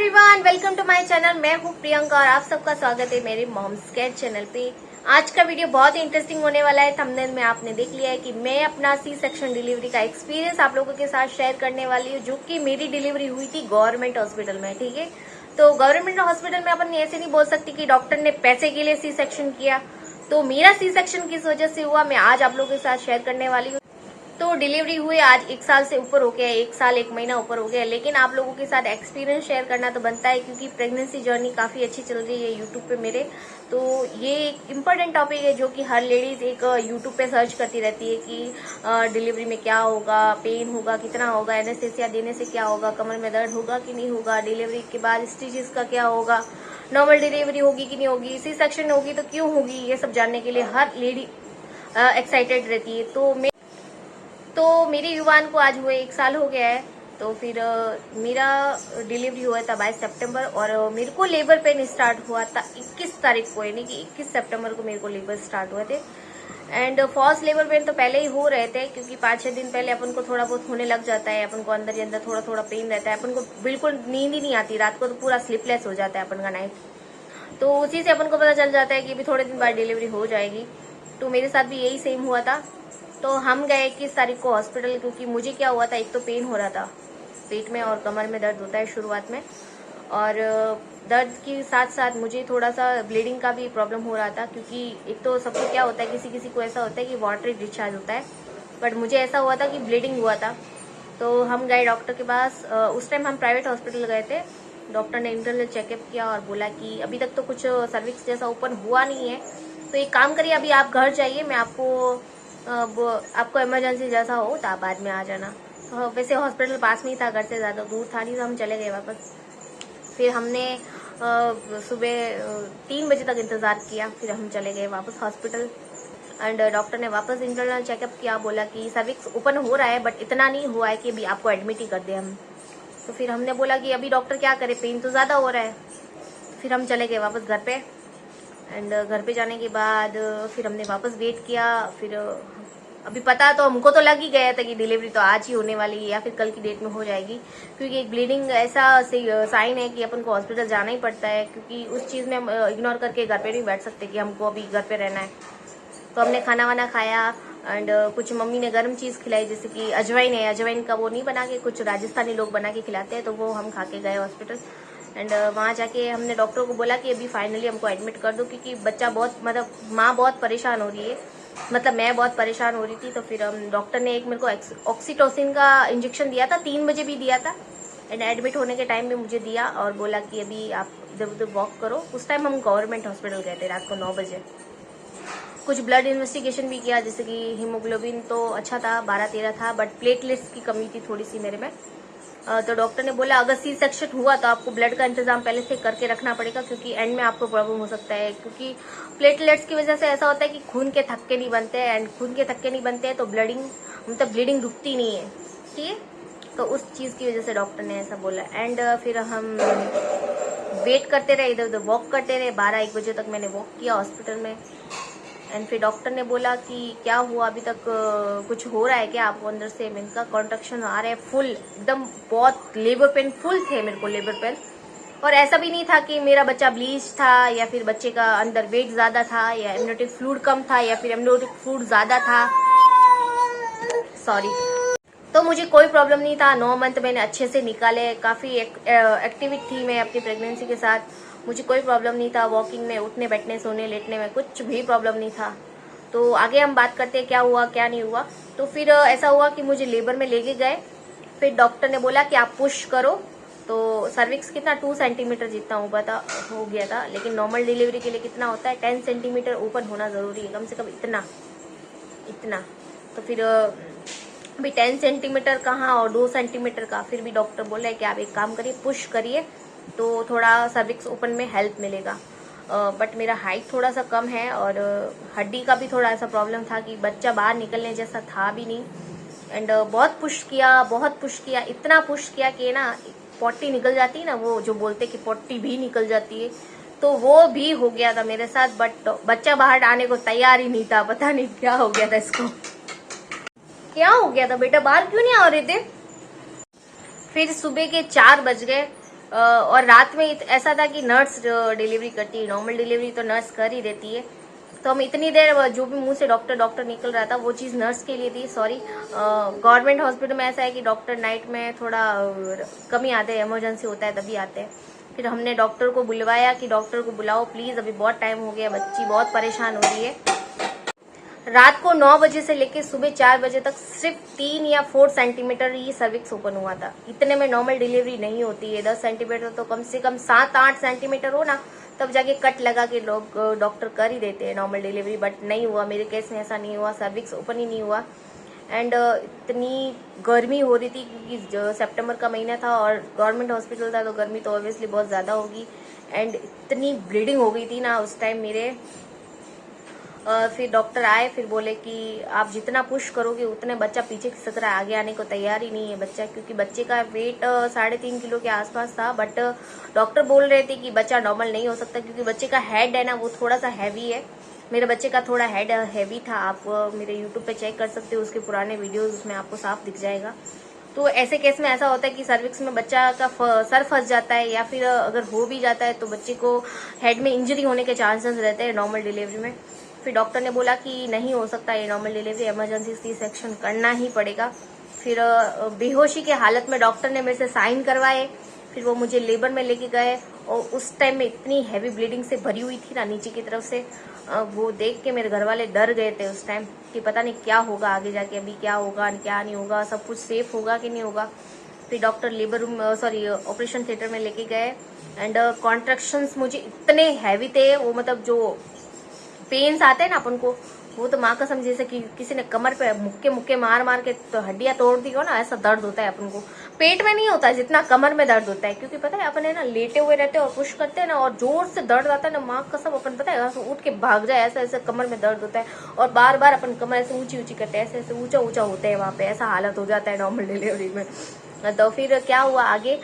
Everyone, welcome to my channel. मैं हूँ प्रियंका और आप सबका स्वागत है मेरे मॉम्स केयर चैनल पे। आज का वीडियो बहुत ही इंटरेस्टिंग होने वाला है। थंबनेल में आपने देख लिया है कि मैं अपना सी सेक्शन डिलीवरी का एक्सपीरियंस आप लोगों के साथ शेयर करने वाली हूँ, जो कि मेरी डिलीवरी हुई थी गवर्नमेंट हॉस्पिटल में। ठीक है, तो गवर्नमेंट हॉस्पिटल में अपन ऐसे नहीं बोल सकती कि डॉक्टर ने पैसे के लिए सी सेक्शन किया। तो मेरा सी सेक्शन किस वजह से हुआ, मैं आज आप लोगों के साथ शेयर करने वाली हूँ। तो डिलीवरी हुए आज 1 साल से ऊपर हो गया है, 1 साल 1 महीना ऊपर हो गया है, लेकिन आप लोगों के साथ एक्सपीरियंस शेयर करना तो बनता है, क्योंकि प्रेगनेंसी जर्नी काफी अच्छी चल रही है यूट्यूब पे मेरे। तो ये एक इम्पोर्टेंट टॉपिक है जो कि हर लेडीज एक यूट्यूब पे सर्च करती रहती है कि डिलीवरी में क्या होगा, पेन होगा कितना होगा, एनेस्थेसिया देने से क्या होगा, कमर में दर्द होगा कि नहीं होगा, डिलीवरी के बाद स्टिचेस का क्या होगा, नॉर्मल डिलीवरी होगी कि नहीं होगी, सी सेक्शन होगी तो क्यों होगी, ये सब जानने के लिए हर लेडी एक्साइटेड रहती है। तो मेरे युवान को आज हुए 1 साल हो गया है। तो फिर मेरा डिलीवरी हुआ था 22 सितंबर और मेरे को लेबर पेन स्टार्ट हुआ था 21 तारीख को, यानी कि 21 सितंबर को मेरे को लेबर स्टार्ट हुए थे। एंड फर्स्ट लेबर पेन तो पहले ही हो रहे थे, क्योंकि 5-6 दिन पहले अपन को थोड़ा बहुत होने लग जाता है, अपन को अंदर ही अंदर थोड़ा थोड़ा पेन रहता है, अपन को बिल्कुल नींद ही नहीं आती, रात को तो पूरा स्लीपलेस हो जाता है अपन का नाइट। तो उसी से अपन को पता चल जाता है कि अभी थोड़े दिन बाद डिलीवरी हो जाएगी। तो मेरे साथ भी यही सेम हुआ था। तो हम गए 21 तारीख को हॉस्पिटल, क्योंकि मुझे क्या हुआ था, एक तो पेन हो रहा था पेट में और कमर में दर्द होता है शुरुआत में, और दर्द के साथ साथ मुझे थोड़ा सा ब्लीडिंग का भी प्रॉब्लम हो रहा था, क्योंकि एक तो सबको क्या होता है, किसी किसी को ऐसा होता है कि वाटरी डिस्चार्ज होता है, बट मुझे ऐसा हुआ था कि ब्लीडिंग हुआ था। तो हम गए डॉक्टर के पास। उस टाइम हम प्राइवेट हॉस्पिटल गए थे। डॉक्टर ने इंटरनल चेकअप किया और बोला कि अभी तक तो कुछ सर्विक्स जैसा ओपन हुआ नहीं है, तो एक काम करिए, अभी आप घर जाइए, मैं आपको इमरजेंसी जैसा हो तो आप बाद में आ जाना। तो वैसे हॉस्पिटल पास में ही था, घर से ज़्यादा दूर था नहीं, तो हम चले गए वापस। फिर हमने सुबह 3 बजे तक इंतज़ार किया, फिर हम चले गए वापस हॉस्पिटल। एंड डॉक्टर ने वापस इंटरनल चेकअप किया, बोला कि सर्विक्स ओपन हो रहा है, बट इतना नहीं हुआ है कि अभी आपको एडमिट ही कर दे हम। तो फिर हमने बोला कि अभी डॉक्टर क्या करे, पेन तो ज़्यादा हो रहा है। फिर हम चले गए वापस घर पे। एंड घर पे जाने के बाद फिर हमने वापस वेट किया। फिर अभी पता तो हमको तो लग ही गया था कि डिलीवरी तो आज ही होने वाली है या फिर कल की डेट में हो जाएगी, क्योंकि एक ब्लीडिंग ऐसा साइन है कि अपन को हॉस्पिटल जाना ही पड़ता है, क्योंकि उस चीज़ में हम इग्नोर करके घर पे नहीं बैठ सकते कि हमको अभी घर पे रहना है। तो हमने खाना वाना खाया एंड कुछ मम्मी ने गर्म चीज़ खिलाई, जैसे कि अजवाइन है, अजवाइन का वो नहीं बना के, कुछ राजस्थानी लोग बना के खिलाते हैं, तो वो हम खा के गए हॉस्पिटल। एंड वहाँ जाके हमने डॉक्टर को बोला कि अभी फाइनली हमको एडमिट कर दो, क्योंकि बच्चा बहुत, मतलब माँ बहुत परेशान हो रही है, मतलब मैं बहुत परेशान हो रही थी। तो फिर हम डॉक्टर ने एक मेरे को ऑक्सीटोसिन का इंजेक्शन दिया था, 3 बजे भी दिया था, एंड एडमिट होने के टाइम में मुझे दिया और बोला कि अभी आप इधर उधर वॉक करो। उस टाइम हम गवर्नमेंट हॉस्पिटल गए थे रात को 9 बजे। कुछ ब्लड इन्वेस्टिगेशन भी किया, जैसे कि हीमोग्लोबिन तो अच्छा था, 12-13 था, बट प्लेटलेट्स की कमी थी थोड़ी सी मेरे में। तो डॉक्टर ने बोला अगर सी सेक्शन हुआ तो आपको ब्लड का इंतजाम पहले से करके रखना पड़ेगा, क्योंकि एंड में आपको प्रॉब्लम हो सकता है, क्योंकि प्लेटलेट्स की वजह से ऐसा होता है कि खून के थक्के नहीं बनते हैं, एंड खून के थक्के नहीं बनते हैं तो ब्लीडिंग रुकती नहीं है। ठीक है, तो उस चीज़ की वजह से डॉक्टर ने ऐसा बोला। एंड फिर हम वेट करते रहे, इधर उधर वॉक करते रहे, 12-1 बजे तक मैंने वॉक किया हॉस्पिटल में। एंड फिर डॉक्टर ने बोला कि क्या हुआ, अभी तक कुछ हो रहा है क्या आपको अंदर से। मैंने कहा कॉन्ट्रैक्शन आ रहे हैं फुल, एकदम बहुत लेबर पेन फुल थे मेरे को लेबर पेन। और ऐसा भी नहीं था कि मेरा बच्चा ब्लीच था या फिर बच्चे का अंदर वेट ज़्यादा था या एमनियोटिक फ्लूइड कम था या फिर एमनियोटिक फ्लूइड ज़्यादा था, सॉरी। तो मुझे कोई प्रॉब्लम नहीं था। 9 मंथ मैंने अच्छे से निकाले, काफ़ी एक्टिविट थी मैं अपनी प्रेगनेंसी के साथ, मुझे कोई प्रॉब्लम नहीं था। वॉकिंग में, उठने बैठने सोने लेटने में कुछ भी प्रॉब्लम नहीं था। तो आगे हम बात करते हैं क्या हुआ क्या नहीं हुआ। तो फिर ऐसा हुआ कि मुझे लेबर में लेके गए। फिर डॉक्टर ने बोला कि आप पुश करो। तो सर्विक्स कितना 2 सेंटीमीटर जितना हो गया था, लेकिन नॉर्मल डिलीवरी के लिए कितना होता है, 10 सेंटीमीटर ओपन होना ज़रूरी है, कम से कम इतना। तो फिर अभी 10 सेंटीमीटर कहाँ और 2 सेंटीमीटर का, फिर भी डॉक्टर बोला है कि आप एक काम करिए, पुश करिए तो थोड़ा सर्विक्स ओपन में हेल्प मिलेगा। बट मेरा हाइट थोड़ा सा कम है और हड्डी का भी थोड़ा ऐसा प्रॉब्लम था कि बच्चा बाहर निकलने जैसा था भी नहीं। एंड बहुत पुश किया, इतना पुश किया कि ना पोटी निकल जाती है ना, वो जो बोलते कि पोटी भी निकल जाती है, तो वो भी हो गया था मेरे साथ। बट बच्चा बाहर आने को तैयार ही नहीं था, पता नहीं क्या हो गया था इसको, क्या हो गया था बेटा, बाहर क्यों नहीं आ रहे थे। फिर सुबह के 4 बज गए और रात में ऐसा था कि नर्स डिलीवरी करती है, नॉर्मल डिलीवरी तो नर्स कर ही देती है। तो हम इतनी देर जो भी मुंह से डॉक्टर डॉक्टर निकल रहा था वो चीज़ नर्स के लिए थी। सॉरी, गवर्नमेंट हॉस्पिटल में ऐसा है कि डॉक्टर नाइट में थोड़ा कम ही आते हैं, इमरजेंसी होता है तभी आते हैं। फिर हमने डॉक्टर को बुलवाया कि डॉक्टर को बुलाओ प्लीज़, अभी बहुत टाइम हो गया, बच्ची बहुत परेशान हो रही है। रात को 9 बजे से लेकर सुबह 4 बजे तक सिर्फ 3 या 4 सेंटीमीटर ही सर्विक्स ओपन हुआ था। इतने में नॉर्मल डिलीवरी नहीं होती है, 10 सेंटीमीटर तो कम से कम 7-8 सेंटीमीटर हो ना तब जाके कट लगा के लोग डॉक्टर कर ही देते हैं नॉर्मल डिलीवरी, बट नहीं हुआ। मेरे केस में ऐसा नहीं हुआ, सर्विक्स ओपन ही नहीं हुआ। एंड इतनी गर्मी हो रही थी क्योंकि सितंबर का महीना था और गवर्नमेंट हॉस्पिटल था तो गर्मी तो ऑब्वियसली बहुत ज़्यादा होगी। एंड इतनी ब्लीडिंग हो गई थी ना उस टाइम मेरे। फिर डॉक्टर आए, फिर बोले कि आप जितना पुश करोगे उतने बच्चा पीछे खिसक रहा है, आगे आने को तैयार ही नहीं है बच्चा, क्योंकि बच्चे का वेट 3.5 किलो के आसपास था। बट डॉक्टर बोल रहे थे कि बच्चा नॉर्मल नहीं हो सकता क्योंकि बच्चे का हेड है ना वो थोड़ा सा हैवी है। मेरे बच्चे का थोड़ा हेड हैवी था, आप मेरे यूट्यूब पे चेक कर सकते हो उसके पुराने वीडियोज, उसमें आपको साफ दिख जाएगा। तो ऐसे केस में ऐसा होता है कि सर्विक्स में बच्चा का सर फंस जाता है या फिर अगर हो भी जाता है तो बच्चे को हेड में इंजरी होने के चांसेस रहते हैं नॉर्मल डिलीवरी में। फिर डॉक्टर ने बोला कि नहीं हो सकता ये normal delivery, emergency C section करना ही पड़ेगा। फिर बेहोशी के हालत में डॉक्टर ने मेरे से साइन करवाए, फिर वो मुझे लेबर में लेके गए और उस टाइम में इतनी हैवी ब्लीडिंग से भरी हुई थी ना नीचे की तरफ से, वो देख के मेरे घर वाले डर गए थे उस टाइम कि पता नहीं क्या होगा आगे जाके, अभी क्या होगा क्या नहीं होगा, सब कुछ सेफ होगा कि नहीं होगा। फिर doctor labour room operation theatre में लेके गए। एंड कॉन्ट्रैक्शंस मुझे इतने हैवी थे, वो मतलब जो पेन्स आते हैं ना अपन को, वो तो माँ कसम जैसे कि किसी ने कमर पे मुक्के मुक्के मार मार के तो हड्डियां तोड़ दी हो ना, ऐसा दर्द होता है अपन को। पेट में नहीं होता जितना कमर में दर्द होता है, क्योंकि पता है अपन है ना लेटे हुए रहते हैं और पुश करते हैं ना और जोर से दर्द आता है ना, माँ कसम अपन पता है उठ के भाग जाए, ऐसा ऐसे कमर में दर्द होता है। और बार बार अपन कमर ऐसे ऊंची ऊंची करते हैं, ऐसे ऐसे ऊंचा ऊंचा होते हैं वहां पे, ऐसा हालत हो जाता है नॉर्मल डिलीवरी में। तो फिर क्या हुआ आगे,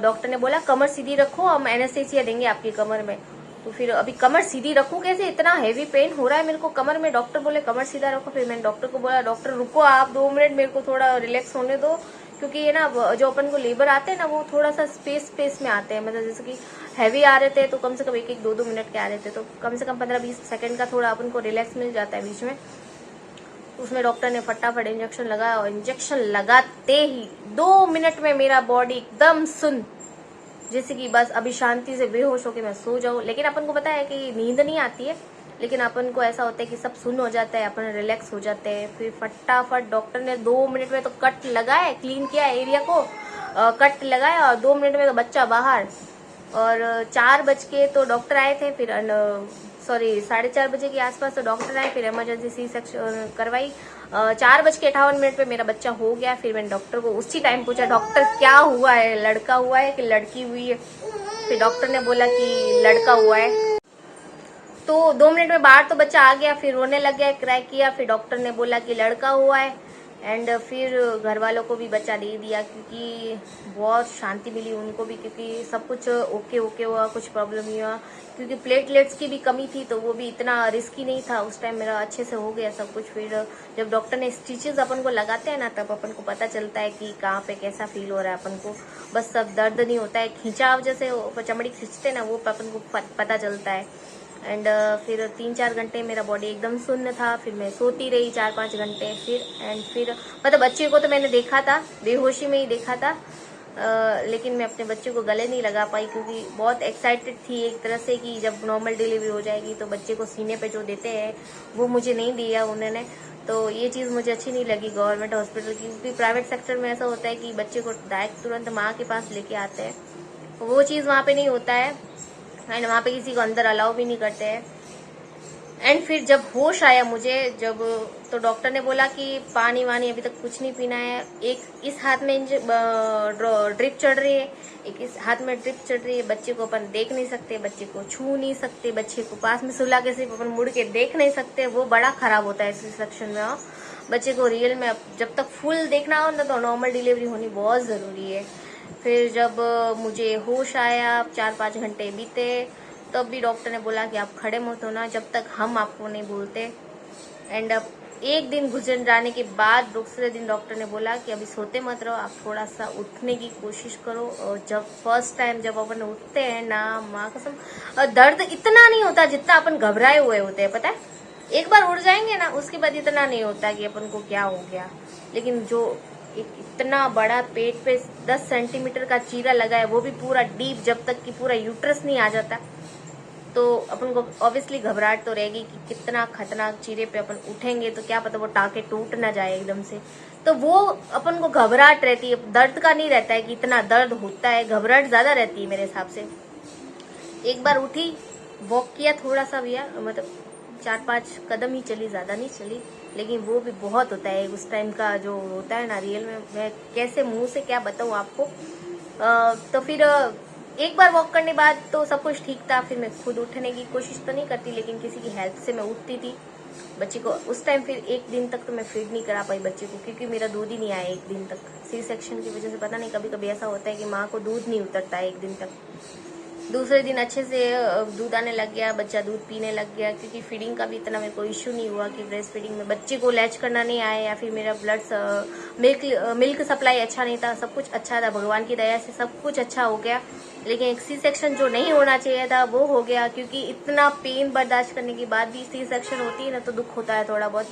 डॉक्टर ने बोला कमर सीधी रखो, हम एनेस्थेसिया देंगे आपकी कमर में। तो फिर अभी कमर सीधी रखूं कैसे, इतना हैवी पेन हो रहा है मेरे को कमर में। डॉक्टर बोले कमर सीधा रखो। फिर मैंने डॉक्टर को बोला डॉक्टर रुको आप 2 मिनट, मेरे को थोड़ा रिलैक्स होने दो, क्योंकि ये ना जो अपन को लेबर आते हैं ना वो थोड़ा सा स्पेस में आते हैं, मतलब जैसे कि हैवी आ रहे थे तो कम से कम 1-2 मिनट के आ रहे थे, तो कम से कम 15-20 सेकंड का थोड़ा अपन को रिलैक्स मिल जाता है बीच में। उसमें डॉक्टर ने फटाफट इंजेक्शन लगाया और इंजेक्शन लगाते ही 2 मिनट में मेरा बॉडी एकदम सुन, जैसे कि बस अभी शांति से बेहोश होके मैं सो जाऊं। लेकिन अपन को पता है कि नींद नहीं आती है, लेकिन अपन को ऐसा होता है कि सब सुन हो जाता है, अपन रिलैक्स हो जाते हैं। फिर फटाफट डॉक्टर ने 2 मिनट में तो कट लगाया, क्लीन किया एरिया को, कट लगाया और 2 मिनट में तो बच्चा बाहर। और 4 बज के तो डॉक्टर आए थे, फिर 4:30 बजे के आसपास तो डॉक्टर आए, फिर इमरजेंसी सी सेक्शन करवाई। 4:58 पे मेरा बच्चा हो गया। फिर मैंने डॉक्टर को उसी टाइम पूछा डॉक्टर क्या हुआ है, लड़का हुआ है कि लड़की हुई है। फिर डॉक्टर ने बोला कि लड़का हुआ है। तो 2 मिनट में बाहर तो बच्चा आ गया, फिर रोने लग गया, क्राई किया। फिर डॉक्टर ने बोला कि लड़का हुआ है। एंड फिर घर वालों को भी बच्चा दे दिया, क्योंकि बहुत शांति मिली उनको भी, क्योंकि सब कुछ ओके हुआ, कुछ प्रॉब्लम नहीं हुआ। क्योंकि प्लेटलेट्स की भी कमी थी तो वो भी इतना रिस्की नहीं था उस टाइम, मेरा अच्छे से हो गया सब कुछ। फिर जब डॉक्टर ने स्टिचेस अपन को लगाते हैं ना तब अपन को पता चलता है कि कहाँ पे कैसा फील हो रहा है अपन को। बस सब दर्द नहीं होता है, खिंचाव जैसे चमड़ी खींचते ना वो अपन को पता चलता है। एंड फिर 3-4 घंटे मेरा बॉडी एकदम सुन्न था। फिर मैं सोती रही 4-5 घंटे। फिर मतलब बच्चे को तो मैंने देखा था, बेहोशी में ही देखा था, लेकिन मैं अपने बच्चे को गले नहीं लगा पाई क्योंकि बहुत एक्साइटेड थी एक तरह से कि जब नॉर्मल डिलीवरी हो जाएगी तो बच्चे को सीने पे जो देते हैं वो मुझे नहीं दिया उन्होंने। तो ये चीज़ मुझे अच्छी नहीं लगी गवर्नमेंट हॉस्पिटल की, क्योंकि प्राइवेट सेक्टर में ऐसा होता है कि बच्चे को डायरेक्ट तुरंत माँ के पास लेके आते हैं, वो चीज़ वहाँ पे नहीं होता है। एंड वहाँ पे किसी को अंदर अलाउ भी नहीं करते हैं। एंड फिर जब होश आया मुझे, जब तो डॉक्टर ने बोला कि पानी वानी अभी तक कुछ नहीं पीना है, एक इस हाथ में ड्रिप चढ़ रही है, एक इस हाथ में ड्रिप चढ़ रही है। बच्चे को अपन देख नहीं सकते, बच्चे को छू नहीं सकते, बच्चे को पास में सुला के सिर्फ अपन मुड़ के देख नहीं सकते, वो बड़ा खराब होता है इस सेक्शन में। बच्चे को रियल में जब तक फुल देखना हो ना तो नॉर्मल डिलीवरी होनी बहुत ज़रूरी है। फिर जब मुझे होश आया 4-5 घंटे बीते, तब भी डॉक्टर ने बोला कि आप खड़े मत होना जब तक हम आपको नहीं बोलते। एंड एक दिन गुजर जाने के बाद दूसरे दिन डॉक्टर ने बोला कि अभी सोते मत रहो, आप थोड़ा सा उठने की कोशिश करो। और जब फर्स्ट टाइम जब अपन उठते हैं ना, माँ कसम, दर्द इतना नहीं होता जितना अपन घबराए हुए होते हैं, पता है। एक बार उठ जाएंगे ना, उसके बाद इतना नहीं होता कि अपन को क्या हो गया। लेकिन जो एक इतना बड़ा पेट पे 10 सेंटीमीटर का चीरा लगा है, वो भी पूरा डीप, जब तक कि पूरा यूट्रस नहीं आ जाता, तो अपन को ऑब्वियसली घबराहट तो रहेगी कि कितना खतरनाक चीरे पे अपन उठेंगे तो क्या पता वो टाँके टूट ना जाए एकदम से। तो वो अपन को घबराहट रहती है, दर्द का नहीं रहता है कि इतना दर्द होता है, घबराहट ज्यादा रहती है मेरे हिसाब से। एक बार उठी, वॉक किया थोड़ा सा भैया, मतलब 4-5 कदम ही चली, ज्यादा नहीं चली, लेकिन वो भी बहुत होता है उस टाइम का जो होता है ना, रियल में मैं कैसे मुंह से क्या बताऊं आपको। तो फिर एक बार वॉक करने बाद तो सब कुछ ठीक था। फिर मैं खुद उठने की कोशिश तो नहीं करती, लेकिन किसी की हेल्प से मैं उठती थी बच्ची को। उस टाइम फिर एक दिन तक तो मैं फीड नहीं करा पाई बच्चे को, क्योंकि मेरा दूध ही नहीं आया एक दिन तक। सी सेक्शन की वजह से पता नहीं, कभी कभी ऐसा होता है कि माँ को दूध नहीं उतरता है एक दिन तक। दूसरे दिन अच्छे से दूध आने लग गया, बच्चा दूध पीने लग गया, क्योंकि फीडिंग का भी इतना मेरे को इश्यू नहीं हुआ कि ब्रेस्ट फीडिंग में बच्चे को लैच करना नहीं आया, या फिर मेरा मिल्क सप्लाई अच्छा नहीं था। सब कुछ अच्छा था, भगवान की दया से सब कुछ अच्छा हो गया। लेकिन एक सी सेक्शन जो नहीं होना चाहिए था वो हो गया, क्योंकि इतना पेन बर्दाश्त करने के बाद भी सी सेक्शन होती है ना, तो दुख होता है थोड़ा बहुत।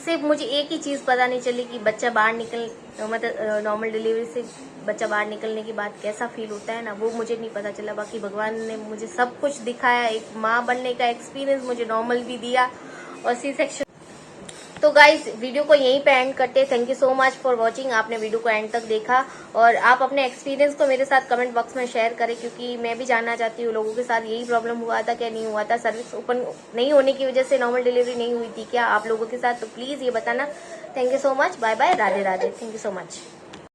सिर्फ मुझे एक ही चीज पता नहीं चली कि बच्चा बाहर निकल, मतलब नॉर्मल डिलीवरी से बच्चा बाहर निकलने के बाद कैसा फील होता है ना, वो मुझे नहीं पता चला। बाकी भगवान ने मुझे सब कुछ दिखाया, एक माँ बनने का एक्सपीरियंस मुझे नॉर्मल भी दिया और सी सेक्शन। तो गाइज वीडियो को यहीं पे एंड करते हैं। Thank you so much for watching. आपने वीडियो को एंड तक देखा, और आप अपने एक्सपीरियंस को मेरे साथ कमेंट बॉक्स में शेयर करें, क्योंकि मैं भी जानना चाहती हूँ लोगों के साथ यही प्रॉब्लम हुआ था क्या, नहीं हुआ था, सर्विस ओपन नहीं होने की वजह से नॉर्मल डिलीवरी नहीं हुई थी क्या आप लोगों के साथ, तो प्लीज ये बताना। Thank you so much, bye bye, Radhe Radhe, thank you so much.